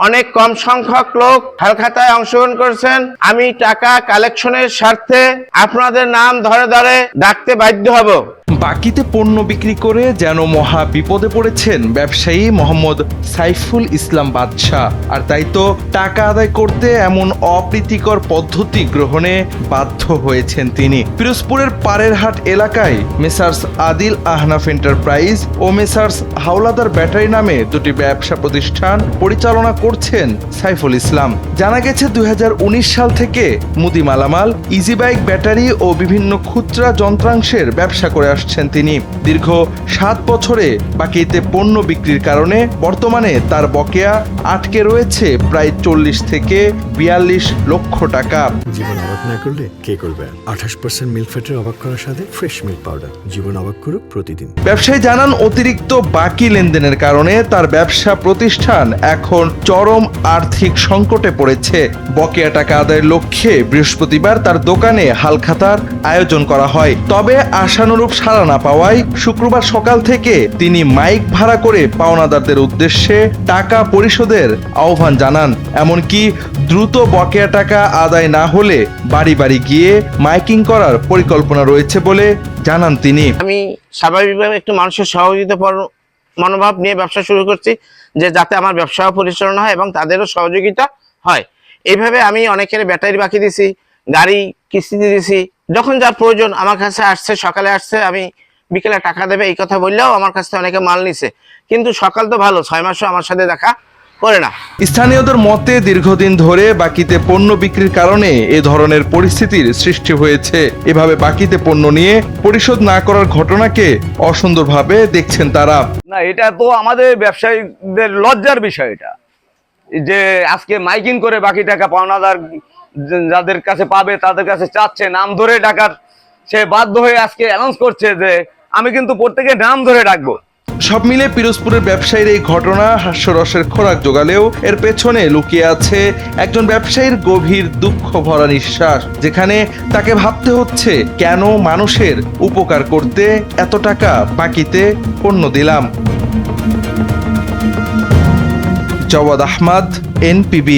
অনেক কম সংখ্যক লোক হালখাতায় অংশগ্রহণ করেছেন। আমি টাকা কালেকশনের স্বার্থে আপনাদের নাম ধরে ধরে ডাকতে বাধ্য হব। বাকিতে পণ্য বিক্রি করে যেন মহা বিপদে পড়েছেন ব্যবসায়ী মোহাম্মদ সাইফুল ইসলাম বাদশাহ। আর তাই তো টাকা আদায় করতে এমন অপ্রীতিকর পদ্ধতি গ্রহণে বাধ্য হয়েছেন তিনি। পিরোজপুরের পাড়েরহাট এলাকায় মেসার্স আদিল আহনাফ এন্টারপ্রাইজ ও মেসার্স হাওলাদার ব্যাটারি নামে দুটি ব্যবসা প্রতিষ্ঠান পরিচালনা করছেন সাইফুল ইসলাম। জানা গেছে 2019 সাল থেকে মুদি মালামাল, ইজি বাইক, ব্যাটারি ও বিভিন্ন খুচরা যন্ত্রাংশের ব্যবসা করে আসছেন তিনি। দীর্ঘ 7 বছরে বাকিতে পণ্য বিক্রির কারণে বর্তমানে তার বকেয়া আটকে রয়েছে প্রায় 40 থেকে 42 লক্ষ টাকা। জীবন অবাক না করলে কে করবে? 28% মিল্ক ফ্যাটের অবাক করার সাথে ফ্রেশ মিল্ক পাউডার। জীবন অবাক করুক প্রতিদিন। ব্যবসায়ী জানান, অতিরিক্ত বাকি লেনদেনের কারণে তার ব্যবসা প্রতিষ্ঠান এখন চরম আর্থিক সংকটে পড়েছে। বকেয়া টাকা আদায়ের লক্ষ্যে বৃহস্পতিবার তার দোকানে হালখাতার আয়োজন করা হয়। তবে আশানুরূপ সাড়া না পাওয়ায় শুক্রবার সকাল থেকে তিনি মাইক ভাড়া করে পাওনাদারদের উদ্দেশ্যে টাকা পরিশোধের আহ্বান জানান। এমনকি দ্রুত বকেয়া টাকা আদায় না হলে বাড়ি বাড়ি গিয়ে মাইকিং করার পরিকল্পনা রয়েছে বলে জানান তিনি। আমি স্বাভাবিকভাবে একটু মানুষের সহযোগিতা মনোভাব নিয়ে ব্যবসা শুরু করছি, যে যাতে আমার ব্যবসাও পরিচালনা হয় এবং তাদেরও সহযোগিতা হয়। এইভাবে আমি অনেকের ব্যাটারি বাকি দিছি, গাড়ি কিস্তিতে দিছি। যখন যার প্রয়োজন আমার কাছে আসছে, সকালে আসছে, আমি বিকেলে টাকা দেবে এই কথা বললেও আমার কাছ থেকে অনেকে মাল নিছে। কিন্তু সকাল তো ভালো, 6 মাসও আমার সাথে দেখা করে না। স্থানীয়দের মতে দীর্ঘদিন ধরে বাকিতে পণ্য বিক্রির কারণে এ ধরনের পরিস্থিতির সৃষ্টি হয়েছে। এভাবে বাকিতে পণ্য নিয়ে পরিশোধ না করার ঘটনাকে অসুন্দরভাবে দেখছেন তারা। না, এটা তো আমাদের ব্যবসায়ীদের লজ্জার বিষয়। এটা যে আজকে মাইকিং করে বাকি টাকা পাওনাদার যাদের কাছে পাবে তাদের কাছে চাচ্ছে, নাম ধরে ডাকার সে বাধ্য হয়ে আজকে অ্যানাউন্স করছে যে আমি কিন্তু প্রত্যেকের নাম ধরে ডাকবো। সব মিলে পিরোজপুরের ব্যবসায়ীর এই ঘটনা হাস্যরসের খোরাক জোগালেও এর পেছনে লুকিয়ে আছে একজন ব্যবসায়ীর গভীর দুঃখ ভরা নিঃশ্বাস, যেখানে তাকে ভাবতে হচ্ছে কেন মানুষের উপকার করতে এত টাকা বাকিতে পণ্য দিলাম। জওয়াদ আহমদ, NPB।